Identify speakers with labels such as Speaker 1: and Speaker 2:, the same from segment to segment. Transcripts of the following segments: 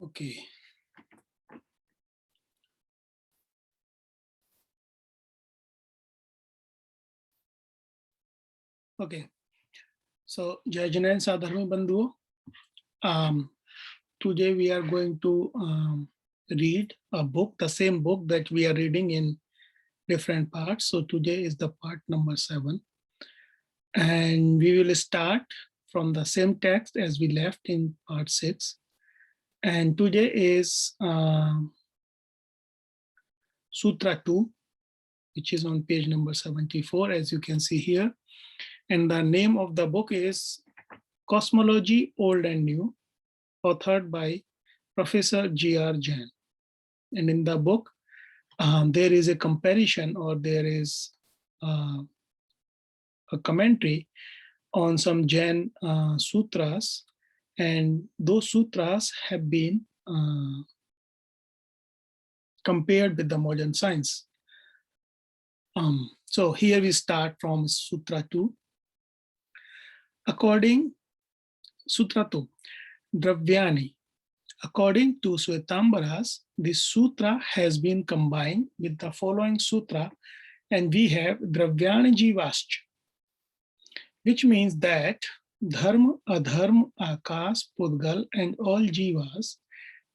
Speaker 1: Okay. Okay. So, Jai Janan Sadharma Bandhu. Today we are going to read a book, the same book that we are reading in different parts. So today is the part number 7. And we will start from the same text as we left in part 6. And today is Sutra 2, which is on page number 74, as you can see here. And the name of the book is Cosmology, Old and New, authored by Professor G.R. Jain. And in the book, there is a comparison, or there is a commentary on some Jain sutras, and those sutras have been compared with the modern science. So here we start from Sutra 2. According Sutra 2, Dravyani. According to Shwetambaras, this sutra has been combined with the following sutra, and we have Dravyani Jivascha, which means that Dharma, Adharma, Akas, Pudgal, and all Jivas,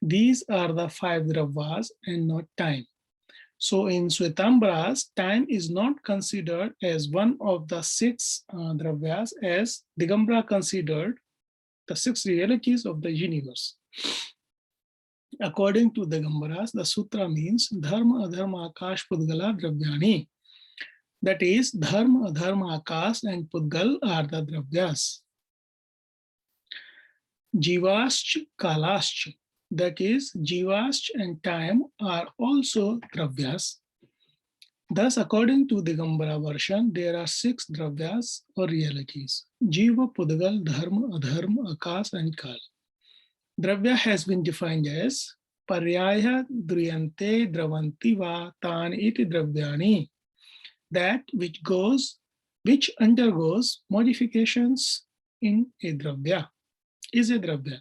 Speaker 1: these are the 5 Dravas and not time. So in Shwetambaras, time is not considered as one of the 6 Dravyas, as Digambara considered the 6 realities of the universe. According to Digambaras, the sutra means Dharma, Adharma, Akash, Pudgala, Dravyani. That is, Dharma, Adharma, Akash, and Pudgal are the Dravyas. Jivascha, Kalascha, that is, Jivascha and time are also Dravyas. Thus, according to Digambara version, there are 6 Dravyas or realities: Jiva, Pudgal, Dharma, Adharma, Akash, and Kal. Dravya has been defined as Paryaya Druyante Dravanti Va Tan iti Dravyani, that which undergoes modifications in a Dravya, is a Dravya.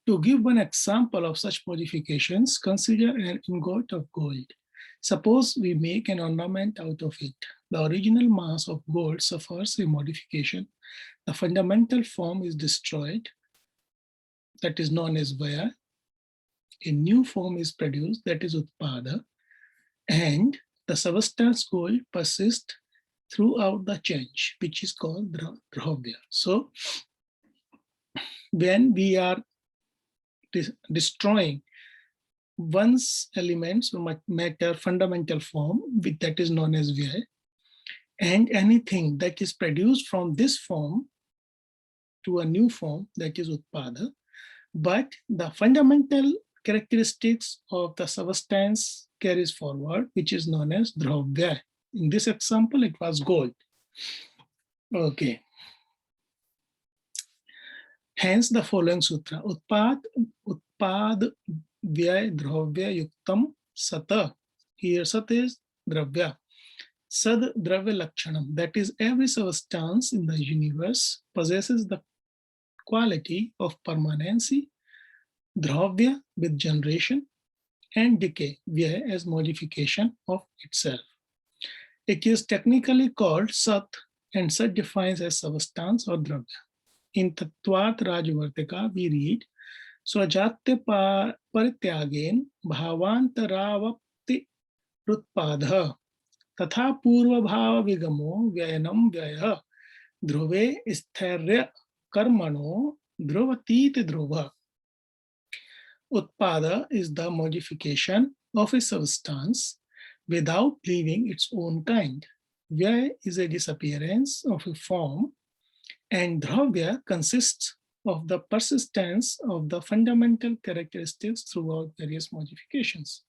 Speaker 1: To give one example of such modifications, consider an ingot of gold. Suppose we make an ornament out of it. The original mass of gold suffers a modification. The fundamental form is destroyed, that is known as Vaya. A new form is produced, that is Utpada, and the substance gold persists throughout the change, which is called Dravya. So when we are destroying one's elements or matter fundamental form, that is known as Vya, and anything that is produced from this form to a new form, that is Utpada, but the fundamental characteristics of the substance carries forward, which is known as Dravya. In this example, it was gold. Okay. Hence the following sutra: Utpad Vyay Dravya Yuktam Sata. Here Sat is Dravya. Sad Dravya Lakshanam. That is, every substance in the universe possesses the quality of permanency, Dravya with generation, and decay, Vyaya as modification of itself. It is technically called Sat, and Sat defines as substance or Dravya. In Tattvat Rajvartika, we read, Swajatya Parityagen Bhavantaravapti Rutpadha Tatha Purva Bhava Vigamo Vyayanam Vyaya Dhruve Sthairya Karmano Dhruvatit Dhruva. Utpada is the modification of a substance without leaving its own kind. Vyaya is a disappearance of a form, and Dravya consists of the persistence of the fundamental characteristics throughout various modifications.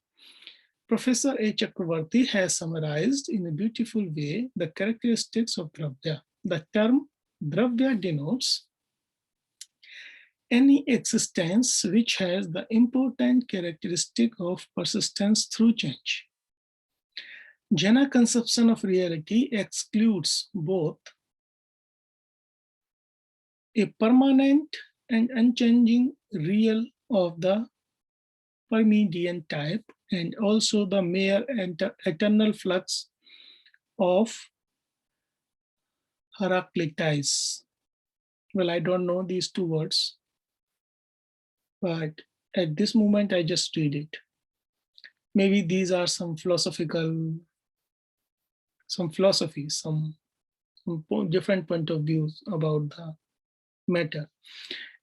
Speaker 1: Professor A. Chakravarti has summarized in a beautiful way the characteristics of Dravya. The term Dravya denotes any existence which has the important characteristic of persistence through change. Jaina conception of reality excludes both a permanent and unchanging real of the Parmenidean type, and also the mere eternal flux of Heraclitus. Well, I don't know these two words, but at this moment I just read it. Maybe these are some philosophies, some different point of views about the matter.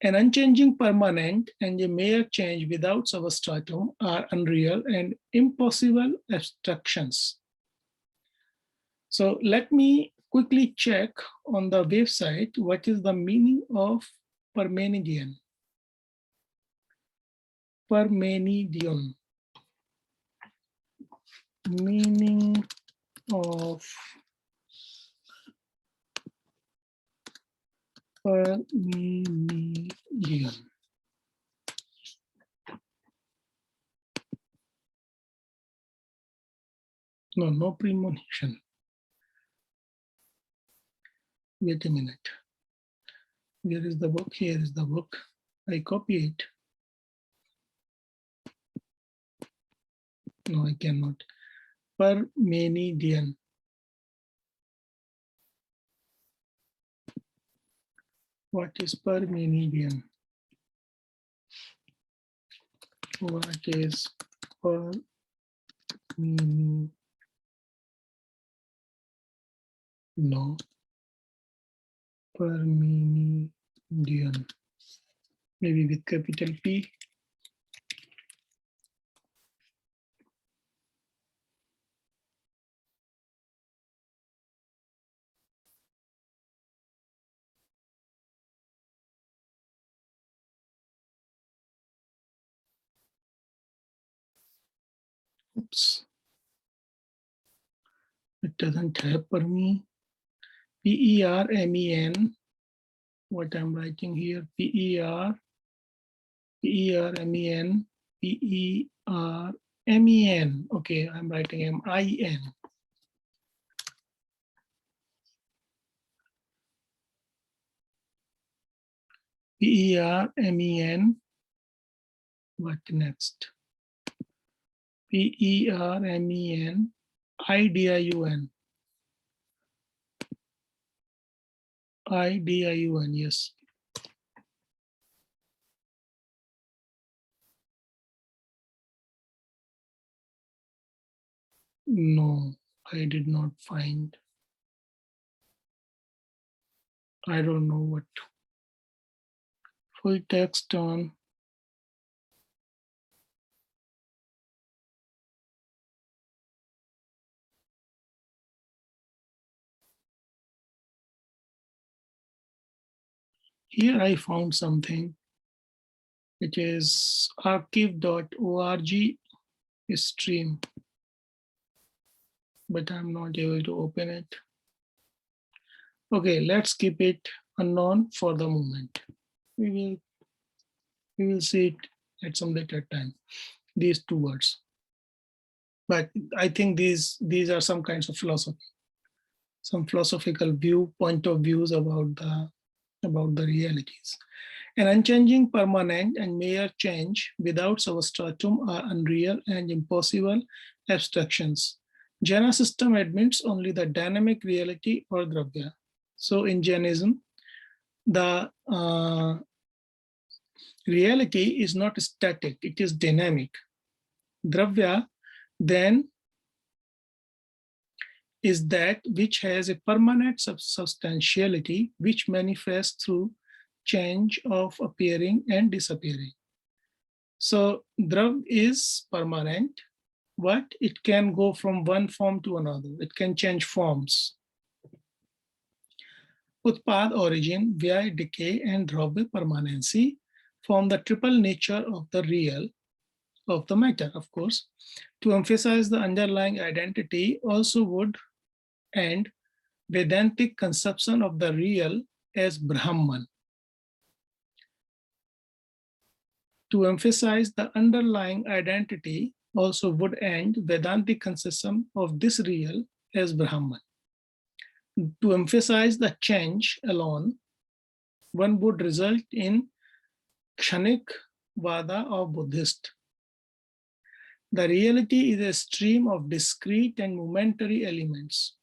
Speaker 1: An unchanging permanent and a mere change without substratum are unreal and impossible abstractions. So let me quickly check on the website what is the meaning of Parmenidean. Parmenidean. Meaning of Parmenidean. No premonition. Wait a minute. Where is the book? Here is the book. I copy it. No, I cannot. Parmenidean. What is Parmenidean? What is Parmenidean? No. Parmenidean. Maybe with capital P. Oops. It doesn't have Parmi. P-E-R-M-E-N. What I'm writing here, P-E-R-M-E-N, P-E-R-M-E-N. Okay, I'm writing M-I-N. P-E-R-M-E-N. What next? P-E-R-M-E-N, I-D-I-U-N. I-D-I-U-N, yes. No, I did not find. I don't know what. Full text on. Here I found something. It is archive.org stream, but I'm not able to open it. Okay, let's keep it unknown for the moment. We will see it at some later time, these two words. But I think these are some kinds of philosophy, some philosophical point of views about the realities. An unchanging, permanent, and mere change without substratum are unreal and impossible abstractions. Jaina system admits only the dynamic reality or dravya. So in Jainism, the reality is not static, it is dynamic. Dravya then is that which has a permanent substantiality which manifests through change of appearing and disappearing. So Drav is permanent, but it can go from one form to another. It can change forms. Utpad, origin, Vyay, decay, and Dravya, permanency, form the triple nature of the real, of the matter, of course. To emphasize the underlying identity also would end Vedantic conception of the real as Brahman. To emphasize the underlying identity also would end Vedantic conception of this real as Brahman. To emphasize the change alone, one would result in Kshanik Vada of Buddhist. The reality is a stream of discrete and momentary elements.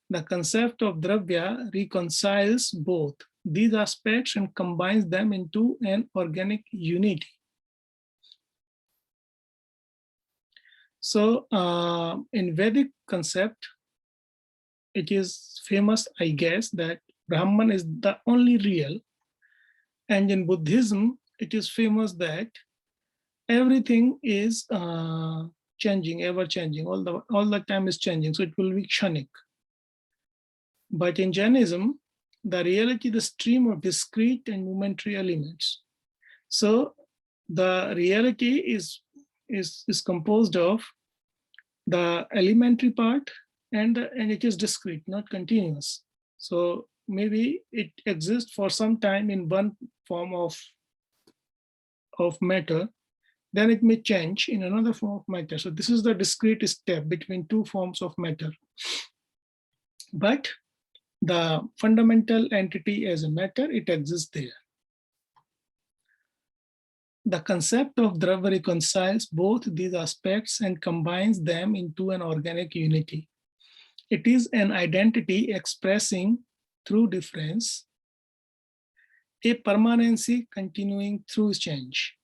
Speaker 1: The concept of Dravya reconciles both these aspects and combines them into an organic unity. So in Vedic concept, it is famous, I guess, that Brahman is the only real. And in Buddhism, it is famous that everything is changing, ever changing, all the time is changing. So it will be Kshanik. But in Jainism, the reality, the stream of discrete and momentary elements. So the reality is composed of the elementary part and it is discrete, not continuous. So maybe it exists for some time in one form of matter, then it may change in another form of matter. So this is the discrete step between two forms of matter. But the fundamental entity as a matter, it exists there. The concept of Dravya reconciles both these aspects and combines them into an organic unity. It is an identity expressing through difference, a permanency continuing through change.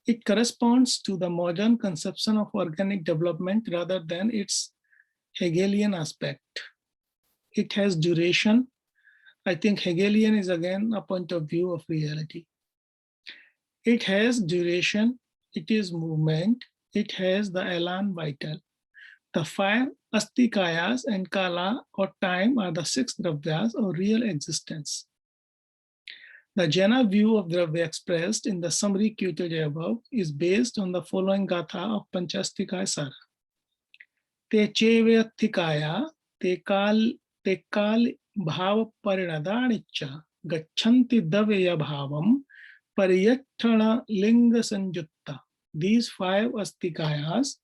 Speaker 1: It corresponds to the modern conception of organic development rather than its Hegelian aspect. It has duration. I think Hegelian is again a point of view of reality. It has duration, it is movement, it has the elan vital. The five astikayas and kala or time are the six dravyas or real existence. The Jaina view of Dravya expressed in the summary quoted above is based on the following gatha of Panchastikaya Sara. Te chevyatthikaya te kal bhav parinadaniccha gacchanti davya bhavam pariyatthana linga sanjutta. These five astikayas,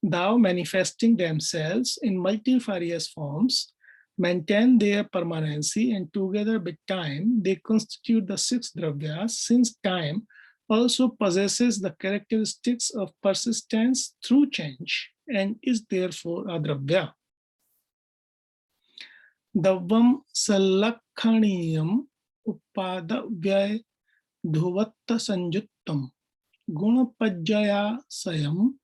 Speaker 1: thou manifesting themselves in multifarious forms, maintain their permanency, and together with time, they constitute the six dravyas, since time also possesses the characteristics of persistence through change and is therefore a dravya. Davam salakhaniyam upadavyay dhuvatta sanjuttam gunapajjaya sayam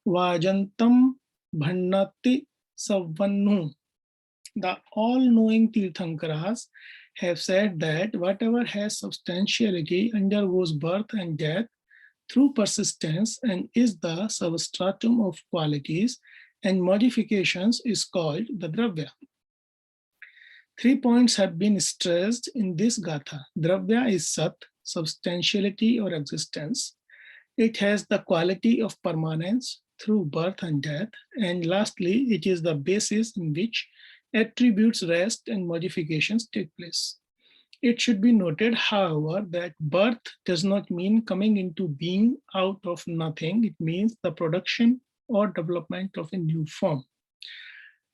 Speaker 1: vajantam bhannati savannu. The all-knowing Tirthankaras have said that whatever has substantiality undergoes birth and death through persistence and is the substratum of qualities and modifications is called the Dravya. 3 points have been stressed in this Gatha. Dravya is Sat, substantiality or existence. It has the quality of permanence through birth and death. And lastly, it is the basis in which attributes rest and modifications take place. It should be noted, however, that birth does not mean coming into being out of nothing. It means the production or development of a new form.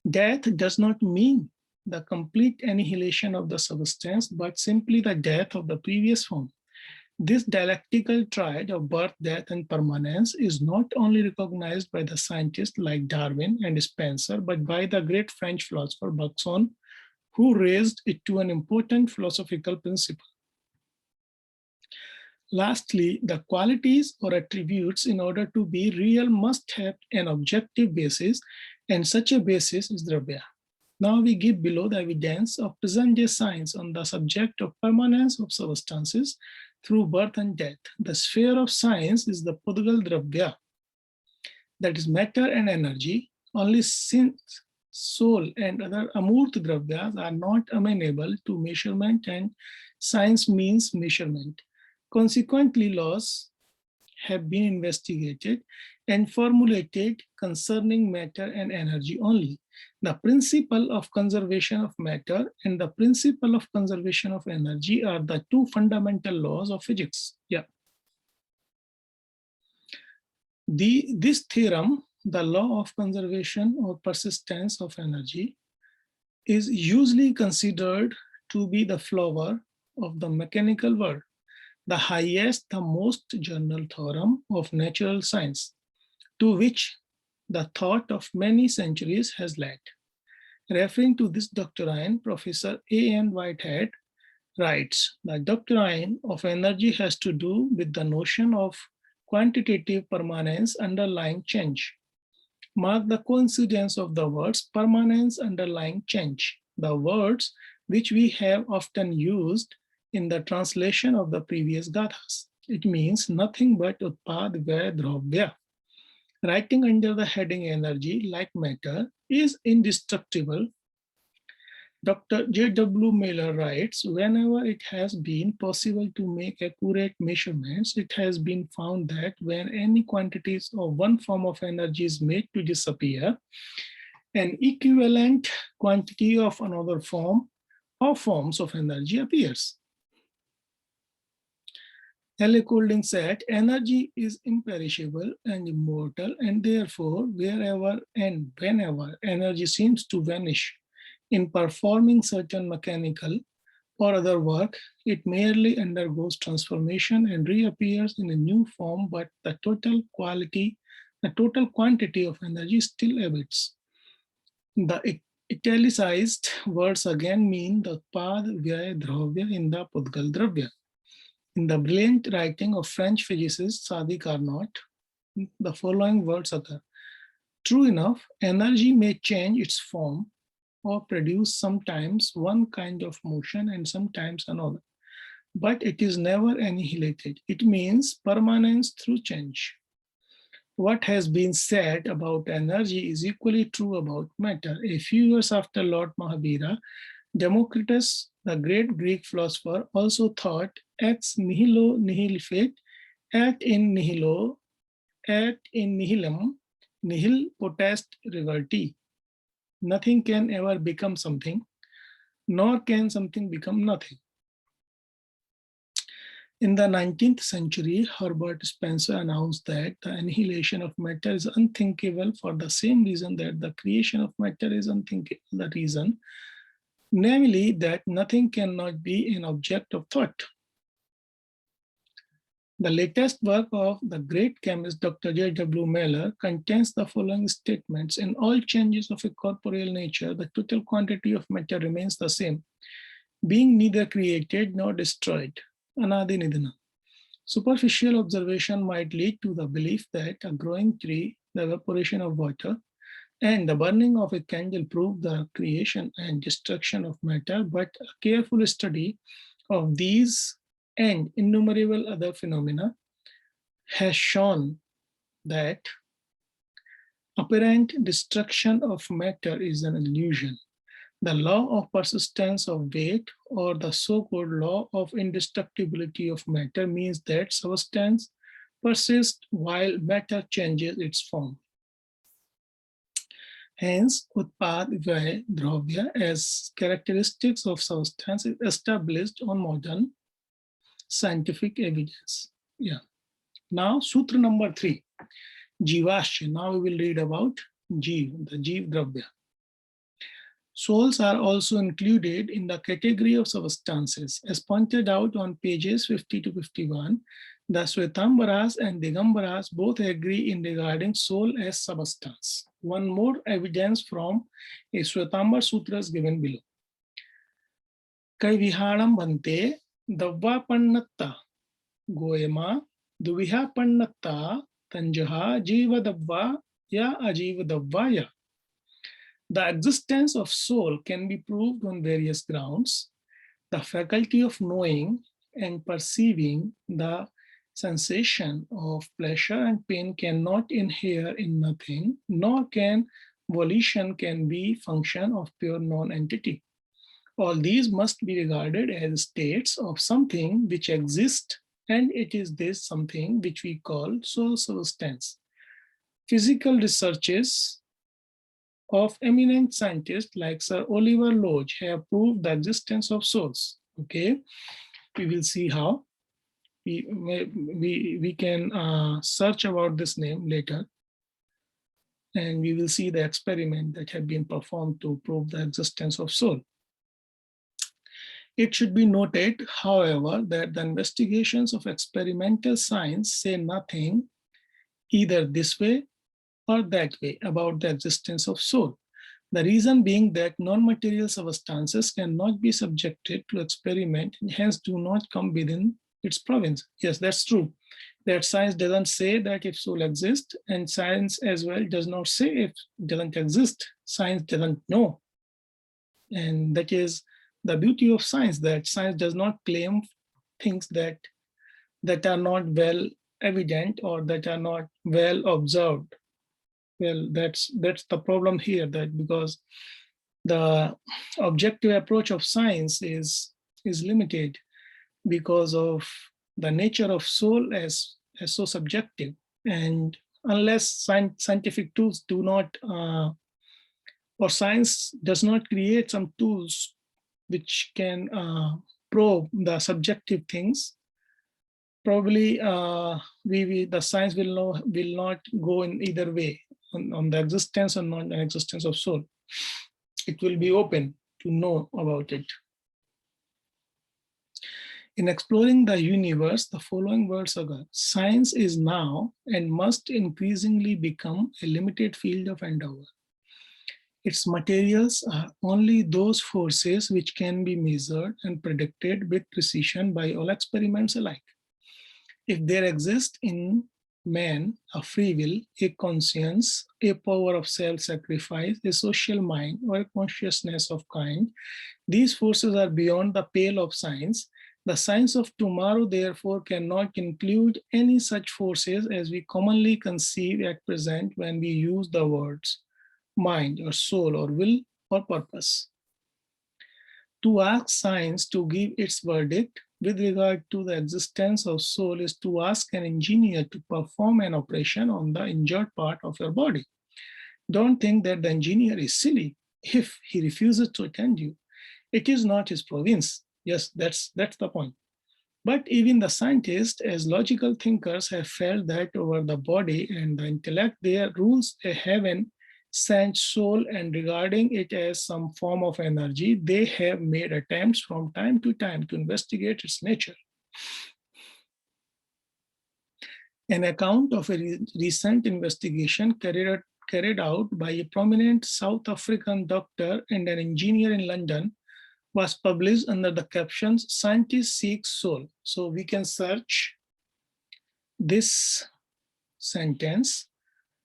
Speaker 1: Death does not mean the complete annihilation of the substance, but simply the death of the previous form. This dialectical triad of birth, death, and permanence is not only recognized by the scientists like Darwin and Spencer, but by the great French philosopher Bergson, who raised it to an important philosophical principle. Lastly, the qualities or attributes in order to be real must have an objective basis, and such a basis is Dravya. Now we give below the evidence of present-day science on the subject of permanence of substances through birth and death. The sphere of science is the Pudgal Dravya, that is matter and energy. Only since soul and other Amurt Dravyas are not amenable to measurement and science means measurement. Consequently, laws have been investigated and formulated concerning matter and energy only. The principle of conservation of matter and the principle of conservation of energy are the two fundamental laws of physics. Yeah. This theorem, the law of conservation or persistence of energy, is usually considered to be the flower of the mechanical world. the highest, the most general theorem of natural science, to which the thought of many centuries has led. Referring to this doctrine, Professor A.N. Whitehead writes, the doctrine of energy has to do with the notion of quantitative permanence underlying change. Mark the coincidence of the words permanence underlying change, the words which we have often used in the translation of the previous gathas. It means nothing but utpad vyaya dravya. Writing under the heading energy, like matter, is indestructible. Dr. J.W. Miller writes, whenever it has been possible to make accurate measurements, it has been found that when any quantities of one form of energy is made to disappear, an equivalent quantity of another form or forms of energy appears. L.A. Goulding said, energy is imperishable and immortal, and therefore, wherever and whenever energy seems to vanish in performing certain mechanical or other work, it merely undergoes transformation and reappears in a new form, but the total quantity of energy still abates. The italicized words again mean the pad vyaya dravya in the Pudgal Dravya. In the brilliant writing of French physicist Sadi Carnot, the following words occur. True enough, energy may change its form or produce sometimes one kind of motion and sometimes another, but it is never annihilated. It means permanence through change. What has been said about energy is equally true about matter. A few years after Lord Mahavira, Democritus, the great Greek philosopher, also thought ex nihilo nihil fit, et in nihilo, et in nihilum, nihil potest reverti. Nothing can ever become something, nor can something become nothing. In the 19th century, Herbert Spencer announced that the annihilation of matter is unthinkable for the same reason that the creation of matter is unthinkable. The reason, namely, that nothing cannot be an object of thought. The latest work of the great chemist Dr. J.W. Miller contains the following statements. In all changes of a corporeal nature, the total quantity of matter remains the same, being neither created nor destroyed. Anadi Nidana. Superficial observation might lead to the belief that a growing tree, the evaporation of water, and the burning of a candle prove the creation and destruction of matter, but a careful study of these and innumerable other phenomena has shown that apparent destruction of matter is an illusion. The law of persistence of weight, or the so-called law of indestructibility of matter, means that substance persists while matter changes its form. Hence, utpad vyaya dravya as characteristics of substance is established on modern scientific evidence. Yeah. Now, sutra number 3, Jivasya. Now we will read about Jiv, the Jiv Dravya. Souls are also included in the category of substances. As pointed out on pages 50 to 51, the Shwetambaras and Digambaras both agree in regarding soul as substance. One more evidence from a Shwetambar Sutra is given below. Kai vihanam bante davvapannatta goyama duvihapannatta tanjaha jiva davva ya ajiva davva ya. The existence of soul can be proved on various grounds. The faculty of knowing and perceiving the sensation of pleasure and pain cannot inhere in nothing, nor can volition can be function of pure non-entity. All these must be regarded as states of something which exists, and it is this something which we call soul substance. Physical researches of eminent scientists like Sir Oliver Lodge have proved the existence of souls. Okay, we will see how. We can search about this name later, and we will see the experiment that have been performed to prove the existence of soul. It should be noted, however, that the investigations of experimental science say nothing either this way or that way about the existence of soul. The reason being that non-material substances cannot be subjected to experiment and hence do not come within its province. Yes, that's true. That science doesn't say that if soul exists, and science as well does not say if it doesn't exist. Science doesn't know. And that is the beauty of science, that science does not claim things that are not well evident or that are not well observed. Well, that's the problem here, that because the objective approach of science is limited because of the nature of soul as so subjective. And unless scientific tools do not or science does not create some tools which can probe the subjective things, probably the science will not go in either way on the existence or non-existence of soul. It will be open to know about it. In exploring the universe, the following words occur: science is now and must increasingly become a limited field of endeavor. Its materials are only those forces which can be measured and predicted with precision by all experiments alike. If there exists in man a free will, a conscience, a power of self-sacrifice, a social mind, or a consciousness of kind, these forces are beyond the pale of science. The science of tomorrow, therefore, cannot include any such forces as we commonly conceive at present when we use the words mind or soul or will or purpose. To ask science to give its verdict with regard to the existence of soul is to ask an engineer to perform an operation on the injured part of your body. Don't think that the engineer is silly if he refuses to attend you. It is not his province. Yes, that's the point. But even the scientists, as logical thinkers, have felt that over the body and the intellect, there rules a heaven sent soul, and regarding it as some form of energy, they have made attempts from time to time to investigate its nature. An account of a recent investigation carried out by a prominent South African doctor and an engineer in London was published under the captions "Scientist Seeks Soul." So we can search this sentence,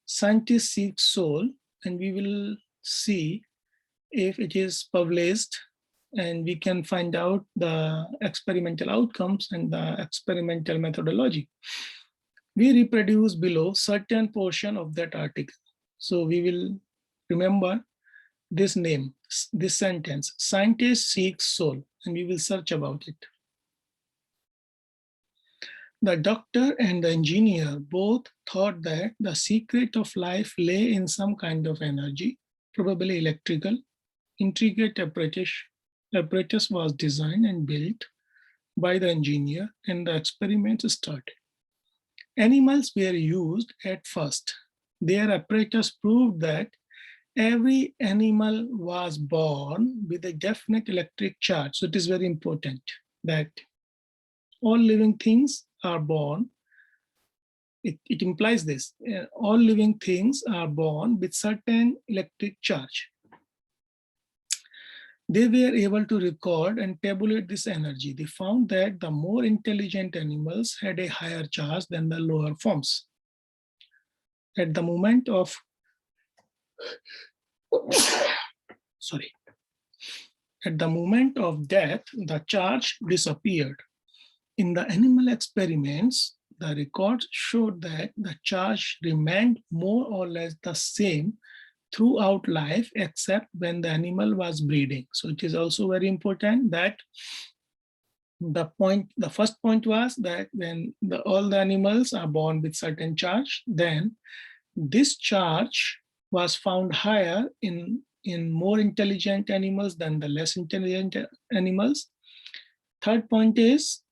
Speaker 1: "Scientist Seeks Soul," and we will see if it is published, and we can find out the experimental outcomes and the experimental methodology. We reproduce below certain portion of that article. So we will remember this name, this sentence, "Scientist seeks soul," and we will search about it. The doctor and the engineer both thought that the secret of life lay in some kind of energy, probably electrical. Intricate apparatus was designed and built by the engineer, and the experiments started. Animals were used at first. Their apparatus proved that every animal was born with a definite electric charge. So it is very important that all living things are born. It implies this. All living things are born with certain electric charge. They were able to record and tabulate this energy. They found that the more intelligent animals had a higher charge than the lower forms. At the moment of At the moment of death, the charge disappeared. In the animal experiments, the records showed that the charge remained more or less the same throughout life, except when the animal was breeding. So it is also very important that the first point was that when all the animals are born with certain charge, then this charge was found higher in more intelligent animals than the less intelligent animals. Third point is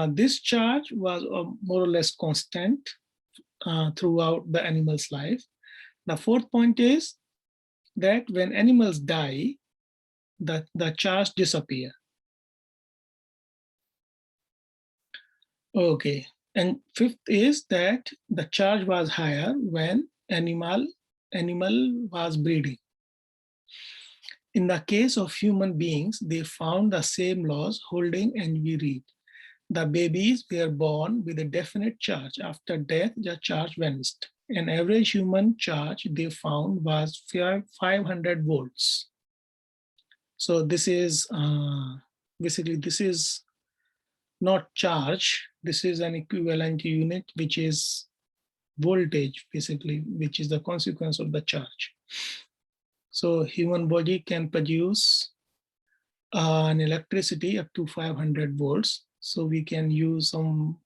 Speaker 1: this charge was more or less constant throughout the animal's life. The fourth point is that when animals die, the charge disappears. Okay. And fifth is that the charge was higher when animal was breeding. In the case of human beings, they found the same laws holding, and we read. The babies were born with a definite charge. After death, the charge vanished. An average human charge they found was 500 volts. So this is basically, this is not charge. This is an equivalent unit, which is voltage, basically, which is the consequence of the charge. So human body can produce an electricity up to 500 volts. So we can use some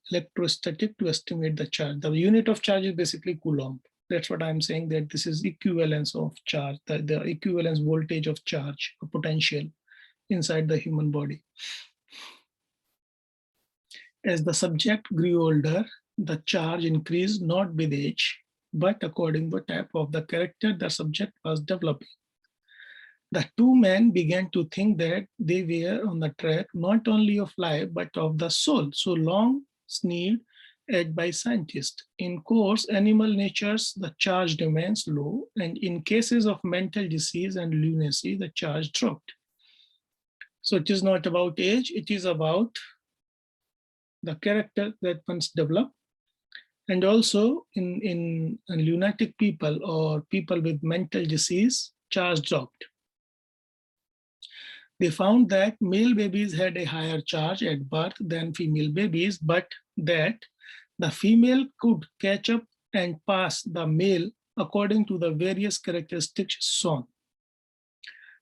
Speaker 1: electrostatic to estimate the charge. The unit of charge is basically Coulomb. That's what I'm saying, that this is equivalence of charge, the equivalence voltage of charge or potential inside the human body. As the subject grew older, the charge increased not with age, but according to the type of the character the subject was developing. The two men began to think that they were on the track not only of life, but of the soul, so long sneered at by scientists. In course, animal natures, the charge remains low, and in cases of mental disease and lunacy, the charge dropped. So it is not about age, it is about the character that one's developed. And also in lunatic people or people with mental disease, charge dropped. They found that male babies had a higher charge at birth than female babies, but that the female could catch up and pass the male according to the various characteristics shown.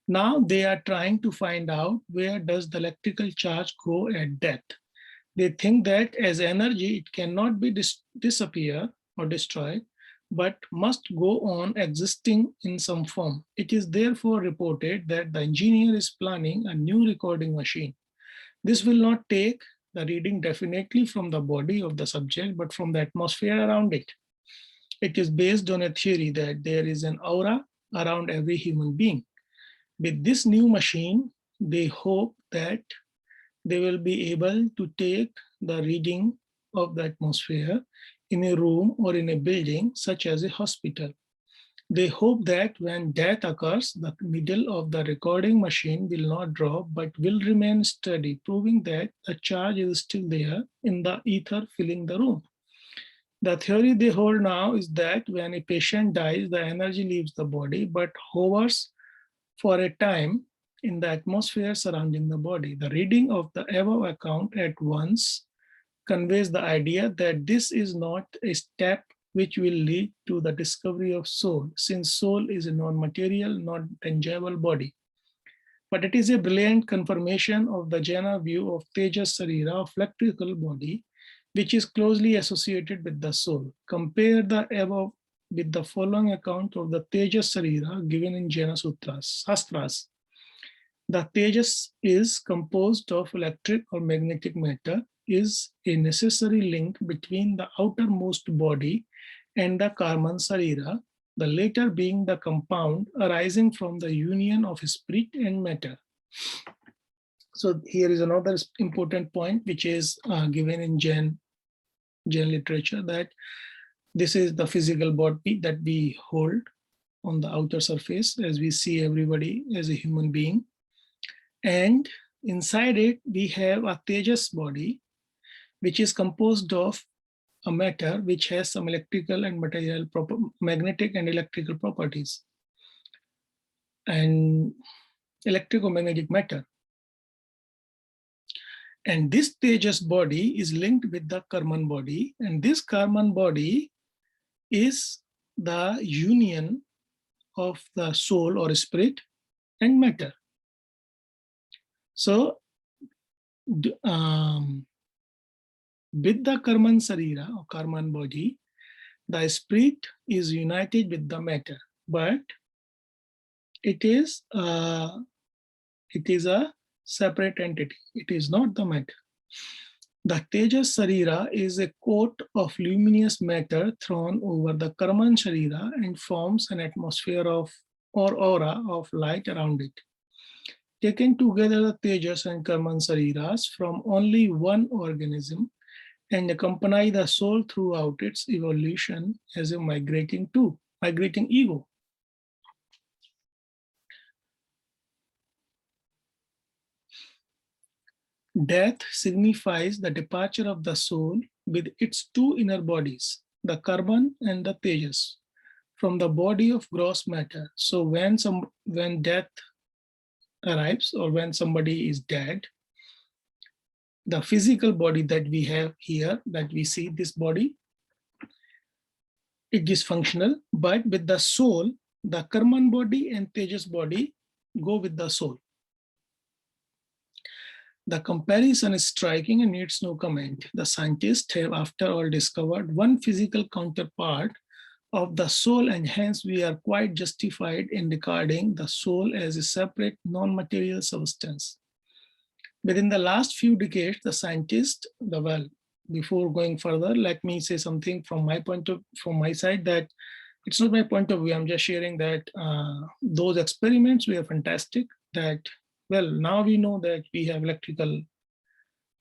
Speaker 1: Now they are trying to find out where does the electrical charge go at death. They think that as energy, it cannot be disappear or destroyed, but must go on existing in some form. It is therefore reported that the engineer is planning a new recording machine. This will not take the reading definitely from the body of the subject, but from the atmosphere around it. It is based on a theory that there is an aura around every human being. With this new machine, they hope that they will be able to take the reading of the atmosphere in a room or in a building, such as a hospital. They hope that when death occurs, the needle of the recording machine will not drop, but will remain steady, proving that the charge is still there in the ether filling the room. The theory they hold now is that when a patient dies, the energy leaves the body, but hovers for a time in the atmosphere surrounding the body. The reading of the above account at once conveys the idea that this is not a step which will lead to the discovery of soul, since soul is a non-material, non-tangible body. But it is a brilliant confirmation of the Jaina view of Tejas Sarira, of electrical body, which is closely associated with the soul. Compare the above with the following account of the Tejas Sarira given in Jaina Sutras, Shastras. The Tejas is composed of electric or magnetic matter, is a necessary link between the outermost body and the Karman Sarira, the latter being the compound arising from the union of spirit and matter. So here is another important point which is given in Jain literature, that this is the physical body that we hold on the outer surface, as we see everybody as a human being. And inside it, we have a Tejas body, which is composed of a matter which has some electrical and magnetic and electrical properties, and electromagnetic matter. And this Tejas body is linked with the Karman body, and this Karman body is the union of the soul or spirit and matter. So with the Karman Sarira or Karman body, the spirit is united with the matter, but it is a separate entity. It is not the matter. The Tejas Sarira is a coat of luminous matter thrown over the Karman Sarira and forms an atmosphere of or aura of light around it. Taken together, the Tejas and Karman Sariras from only one organism and accompany the soul throughout its evolution as a migrating ego. Death signifies the departure of the soul with its two inner bodies, the Karman and the Tejas, from the body of gross matter. So when death arrives or when somebody is dead, the physical body that we have here, that we see this body, it is functional, but with the soul, the Karman body and Tejas body go with the soul. The comparison is striking and needs no comment. The scientists have, after all, discovered one physical counterpart of the soul, and hence we are quite justified in regarding the soul as a separate non-material substance. Within the last few decades, the scientists, before going further, let me say something from my side, that it's not my point of view. I'm just sharing that those experiments were fantastic. That now we know that we have electrical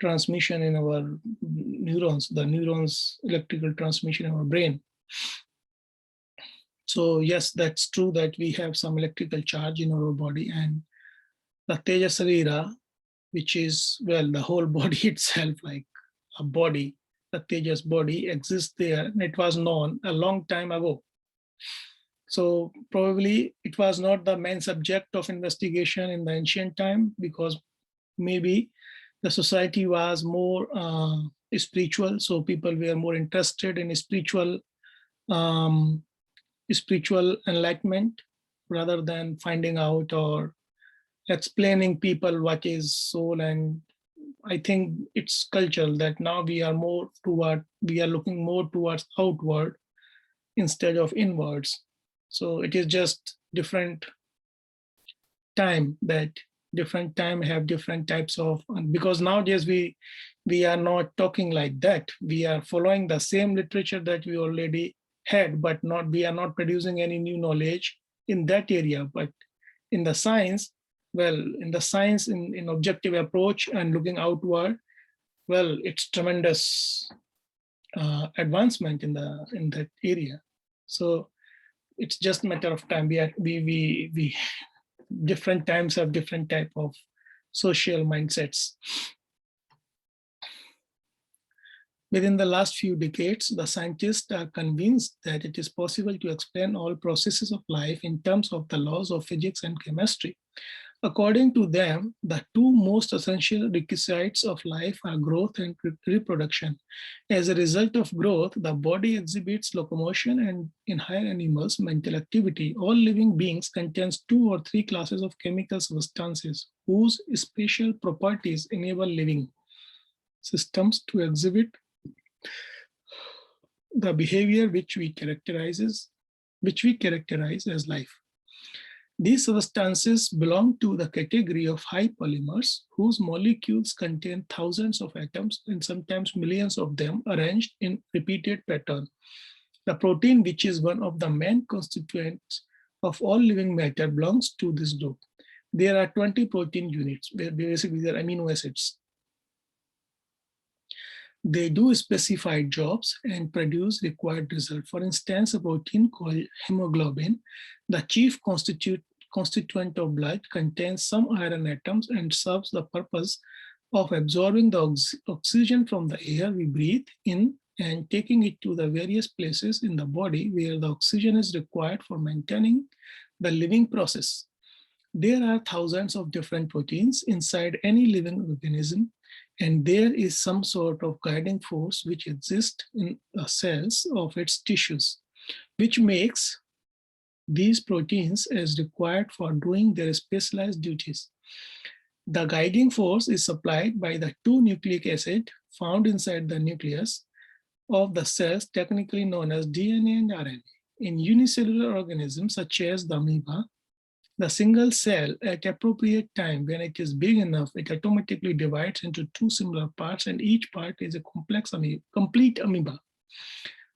Speaker 1: transmission in our neurons, the neurons electrical transmission in our brain. So yes, that's true that we have some electrical charge in our body, and the Tejas Sarira, which is, the whole body itself, like a body, the Tejas body exists there, and it was known a long time ago. So probably it was not the main subject of investigation in the ancient time, because maybe the society was more spiritual. So people were more interested in spiritual enlightenment rather than finding out or explaining people what is soul. And I think it's cultural that now we are looking more towards outward instead of inwards. So it is just different time, that different time have different types of, because nowadays we are not talking like that. We are following the same literature that we already had, but we are not producing any new knowledge in that area. But in the science, in objective approach and looking outward, it's tremendous advancement in that area. So it's just a matter of time. We different times have different type of social mindsets. Within the last few decades, the scientists are convinced that it is possible to explain all processes of life in terms of the laws of physics and chemistry. According to them, the two most essential requisites of life are growth and reproduction. As a result of growth, the body exhibits locomotion, and in higher animals, mental activity. All living beings contains 2 or 3 classes of chemical substances whose special properties enable living systems to exhibit the behavior which we characterize as life. These substances belong to the category of high polymers, whose molecules contain thousands of atoms and sometimes millions of them arranged in repeated pattern. The protein, which is one of the main constituents of all living matter, belongs to this group. There are 20 protein units, where basically they're amino acids. They do specified jobs and produce required results. For instance, a protein called hemoglobin, the chief constituent of blood, contains some iron atoms and serves the purpose of absorbing the oxygen from the air we breathe in and taking it to the various places in the body where the oxygen is required for maintaining the living process. There are thousands of different proteins inside any living organism, and there is some sort of guiding force which exists in the cells of its tissues, which makes these proteins as required for doing their specialized duties. The guiding force is supplied by the 2 nucleic acids found inside the nucleus of the cells, technically known as DNA and RNA. In unicellular organisms such as the amoeba, the single cell at appropriate time, when it is big enough, it automatically divides into 2 similar parts, and each part is a complete amoeba.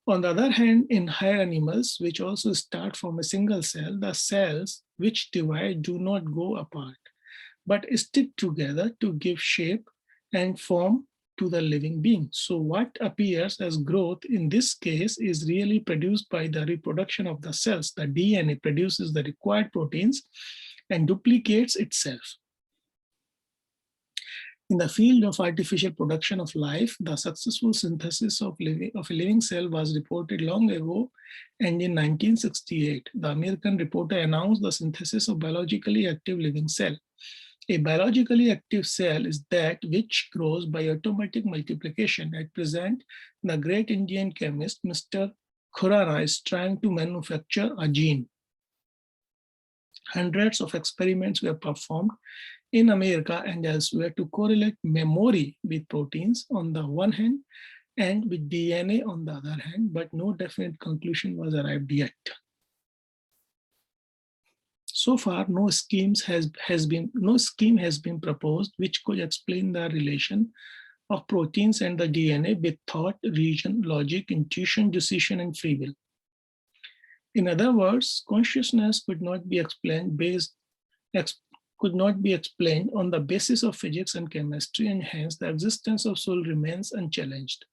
Speaker 1: On the other hand, in higher animals, which also start from a single cell, the cells which divide do not go apart. but stick together to give shape and form to the living being. So what appears as growth in this case is really produced by the reproduction of the cells. The DNA produces the required proteins and duplicates itself. In the field of artificial production of life, the successful synthesis of a living cell was reported long ago, and in 1968, the American reporter announced the synthesis of biologically active living cell. A biologically active cell is that which grows by automatic multiplication. At present, the great Indian chemist, Mr. Khurana, is trying to manufacture a gene. Hundreds of experiments were performed in America and elsewhere to correlate memory with proteins on the one hand and with DNA on the other hand, but no definite conclusion was arrived yet. So far, no scheme has been proposed which could explain the relation of proteins and the DNA with thought, reason, logic, intuition, decision, and free will. In other words, consciousness could not be explained on the basis of physics and chemistry, and hence the existence of soul remains unchallenged.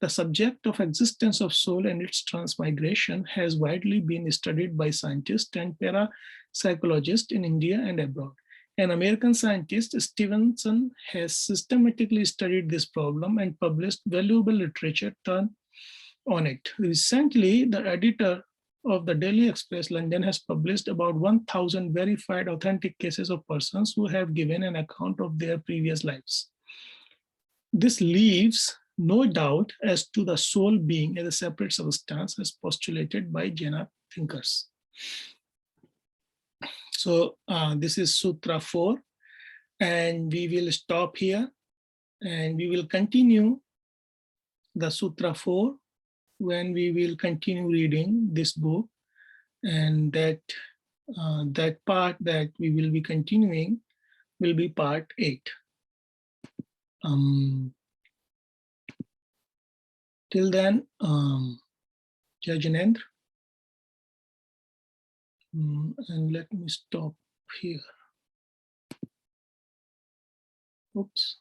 Speaker 1: The subject of existence of soul and its transmigration has widely been studied by scientists and parapsychologists in India and abroad. An American scientist, Stevenson, has systematically studied this problem and published valuable literature on it. Recently, the editor of the Daily Express London has published about 1,000 verified authentic cases of persons who have given an account of their previous lives. This leaves no doubt as to the soul being as a separate substance as postulated by Jaina thinkers. So this is Sutra 4, and we will stop here and we will continue the Sutra 4 when we will continue reading this book, and that part that we will be continuing will be part 8. Till then, Jai Jinendra, and let me stop here. Oops.